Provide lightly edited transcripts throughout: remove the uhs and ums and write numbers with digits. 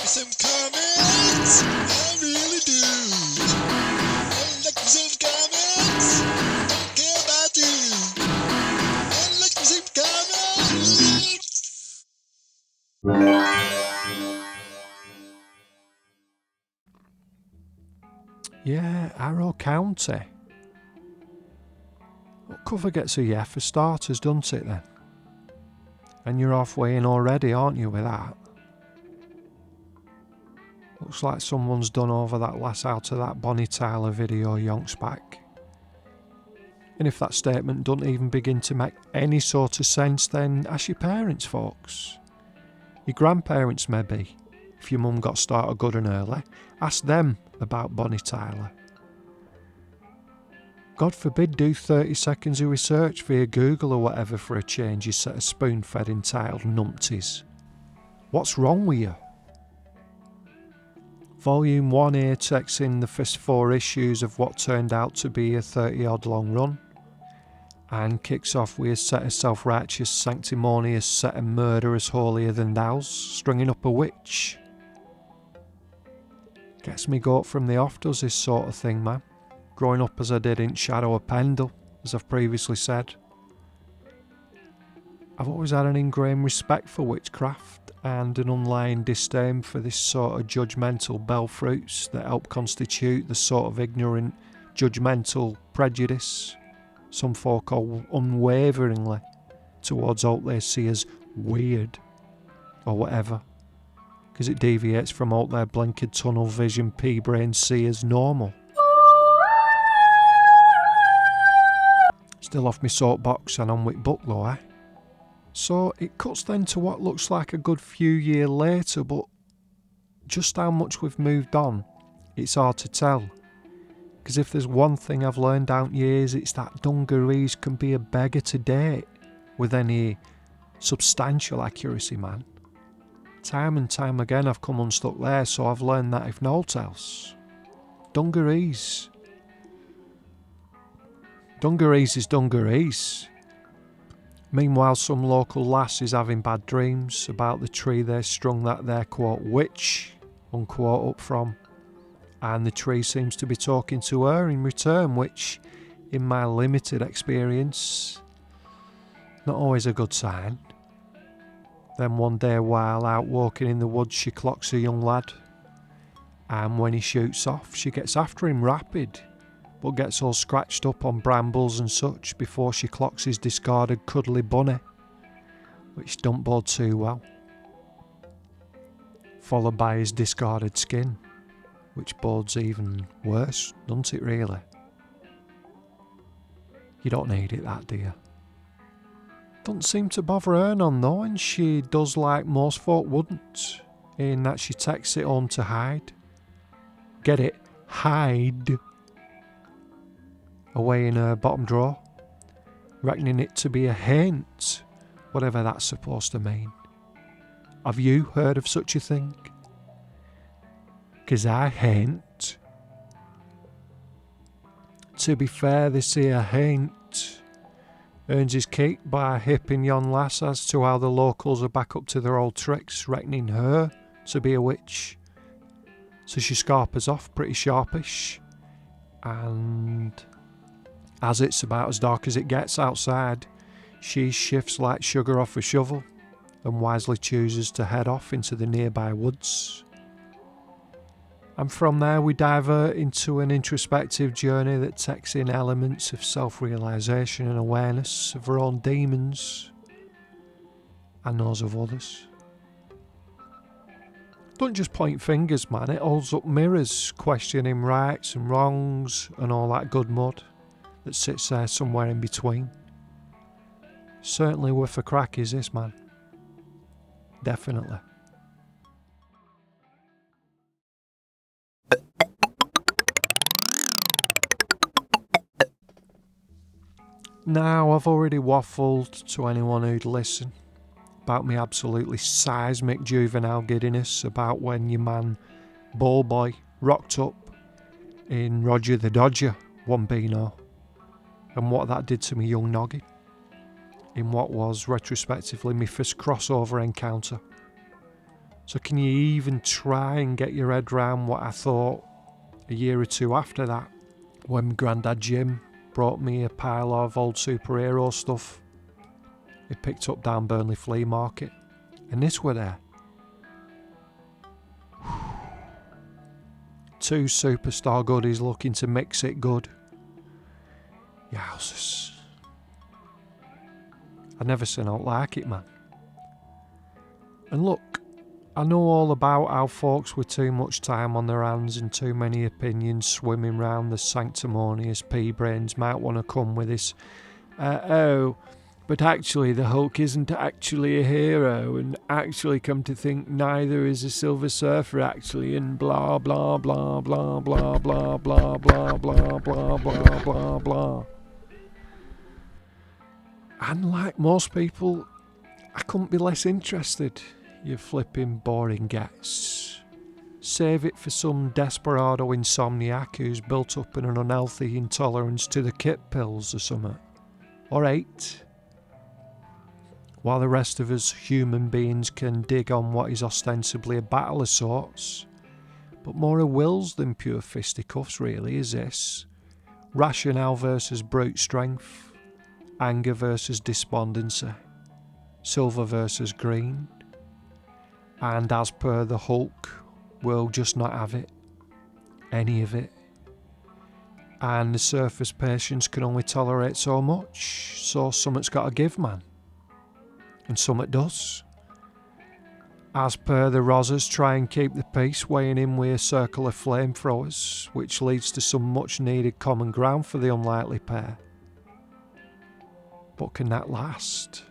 Some comments, I really do. I like some comments, don't care about you. I like some comments. Yeah, Arrow County. Well, cover gets a yeah for starters, doesn't it then? And you're halfway in already, aren't you, with that? Looks like someone's done over that lass out of that Bonnie Tyler video yonks back. And if that statement doesn't even begin to make any sort of sense, then ask your parents, folks. Your grandparents, maybe. If your mum got started good and early, ask them about Bonnie Tyler. God forbid do 30 seconds of research via Google or whatever for a change you set a spoon-fed entitled numpties. What's wrong with you? Volume 1 here takes in the first 4 issues of what turned out to be a 30-odd long run, and kicks off with a set of self-righteous, sanctimonious, set of murderers holier-than-thous, stringing up a witch. Gets me goat from the off does this sort of thing, man. Growing up as I did in Shadow of Pendle, as I've previously said. I've always had an ingrained respect for witchcraft and an underlying disdain for this sort of judgmental bell fruits that help constitute the sort of ignorant, judgmental prejudice some folk hold unwaveringly towards what they see as weird or whatever, because it deviates from what their blinkered tunnel vision pea-brain see as normal. Still off my soapbox and on with book though, eh? So it cuts then to what looks like a good few years later, but just how much we've moved on, it's hard to tell. Because if there's one thing I've learned out years, it's that dungarees can be a beggar to date with any substantial accuracy, man. Time and time again I've come unstuck there, so I've learned that if naught else. Dungarees. Dungarees is dungarees. Meanwhile, some local lass is having bad dreams about the tree they strung that their quote witch unquote up from, and the tree seems to be talking to her in return, which, in my limited experience, not always a good sign. Then one day while out walking in the woods she clocks a young lad, and when he shoots off she gets after him rapid, but gets all scratched up on brambles and such before she clocks his discarded cuddly bunny, which don't bode too well. Followed by his discarded skin, which bodes even worse, doesn't it really? You don't need it that, do you? Doesn't seem to bother her none though, and she does like most folk wouldn't, in that she takes it home to hide. Get it? Hide. Away in her bottom drawer, reckoning it to be a hint, whatever that's supposed to mean. Have you heard of such a thing? 'Cause I hain't. To be fair, this here hain't earns his keep by hipping yon lass as to how the locals are back up to their old tricks, reckoning her to be a witch. So she scarpers off pretty sharpish, and as it's about as dark as it gets outside, she shifts like sugar off a shovel and wisely chooses to head off into the nearby woods. And from there we divert into an introspective journey that takes in elements of self-realisation and awareness of her own demons and those of others. Don't just point fingers, man, it holds up mirrors, questioning rights and wrongs and all that good mud that sits there somewhere in between. Certainly worth a crack is this, man. Definitely. Now, I've already waffled to anyone who'd listen about me absolutely seismic juvenile giddiness about when your man Ballboy rocked up in Roger the Dodger one Beano, and what that did to me young noggin in what was retrospectively my first crossover encounter. So can you even try and get your head round what I thought a year or two after that, when Grandad Jim brought me a pile of old superhero stuff he picked up down Burnley Flea Market, and this were there. 2 superstar goodies looking to mix it good. Yowzers. I never seen out like it, man. And look, I know all about how folks with too much time on their hands and too many opinions swimming round the sanctimonious pea-brains might want to come with this, but actually the Hulk isn't actually a hero, and actually come to think neither is a Silver Surfer actually, and blah blah blah blah blah blah blah blah blah blah blah blah blah. And like most people, I couldn't be less interested. You flipping boring gets. Save it for some desperado insomniac who's built up an unhealthy intolerance to the kit pills or something. Or 8. While the rest of us human beings can dig on what is ostensibly a battle of sorts. But more a wills than pure fisticuffs really is this. Rationale versus brute strength. Anger versus despondency. Silver versus green. And as per the Hulk, we'll just not have it. Any of it. And the surface patience can only tolerate so much, so something's got to give, man. And something does. As per the Rozzers, try and keep the peace, weighing in with a circle of flamethrowers, which leads to some much needed common ground for the unlikely pair. But can that last?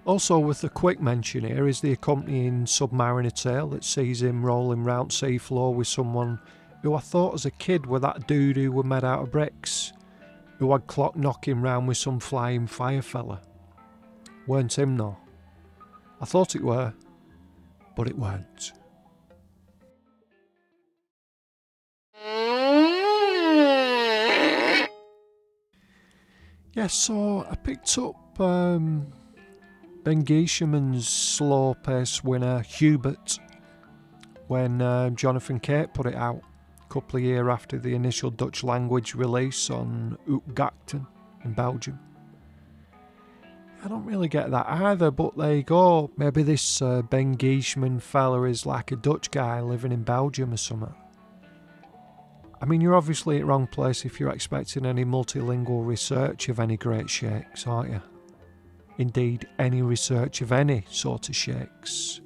Also with a quick mention here is the accompanying Submariner tale that sees him rolling round seafloor with someone who I thought as a kid were that dude who were made out of bricks, who had clock knocking round with some flying fire fella. Weren't him though. I thought it were, but it weren't. Yeah, so I picked up Ben Geisham's slow-paced winner Hubert when Jonathan Cate put it out a couple of years after the initial Dutch language release on Uitgedachten in Belgium. I don't really get that either, but there you go. Maybe this Ben Geishman fella is like a Dutch guy living in Belgium or something. I mean, you're obviously at the wrong place if you're expecting any multilingual research of any great shakes, aren't you? Indeed, any research of any sort of shakes.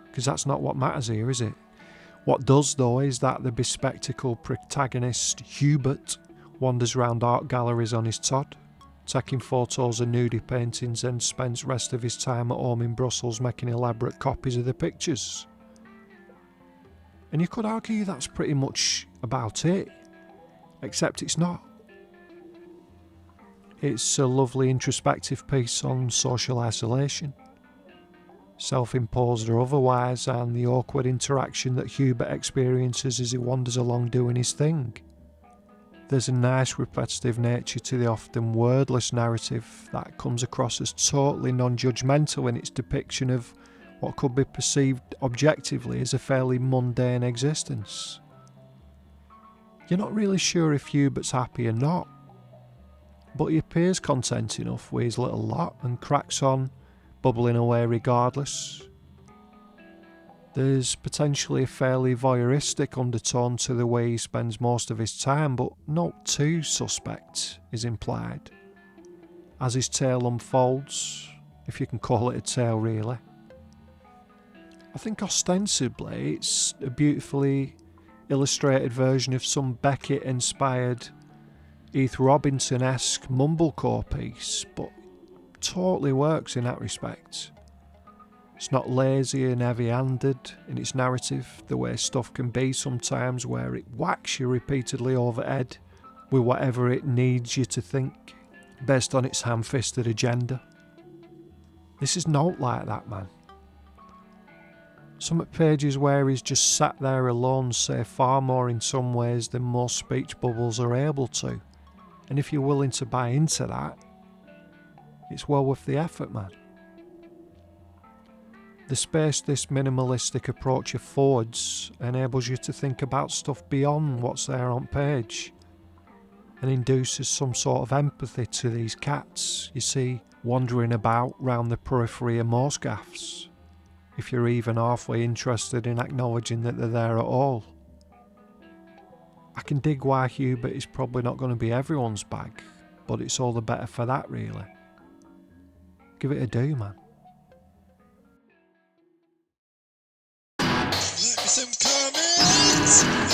Because that's not what matters here, is it? What does, though, is that the bespectacled protagonist, Hubert, wanders around art galleries on his Todd, taking photos of nudie paintings, and spends the rest of his time at home in Brussels making elaborate copies of the pictures. And you could argue that's pretty much about it, except it's not. It's a lovely introspective piece on social isolation, self-imposed or otherwise, and the awkward interaction that Hubert experiences as he wanders along doing his thing. There's a nice repetitive nature to the often wordless narrative that comes across as totally non-judgmental in its depiction of what could be perceived objectively as a fairly mundane existence. You're not really sure if Hubert's happy or not, but he appears content enough with his little lot and cracks on, bubbling away regardless. There's potentially a fairly voyeuristic undertone to the way he spends most of his time, but not too suspect is implied. As his tale unfolds, if you can call it a tale really. I think ostensibly it's a beautifully illustrated version of some Beckett-inspired Heath Robinson-esque mumblecore piece, but totally works in that respect. It's not lazy and heavy-handed in its narrative, the way stuff can be sometimes, where it whacks you repeatedly over head with whatever it needs you to think, based on its ham-fisted agenda. This is not like that, man. Some pages where he's just sat there alone say far more in some ways than most speech bubbles are able to. And if you're willing to buy into that, it's well worth the effort, man. The space this minimalistic approach affords enables you to think about stuff beyond what's there on page and induces some sort of empathy to these cats you see wandering about round the periphery of most gaffs, if you're even halfway interested in acknowledging that they're there at all. I can dig why Hubert is probably not going to be everyone's bag, but it's all the better for that, really. Give it a do, man. Let me some comments.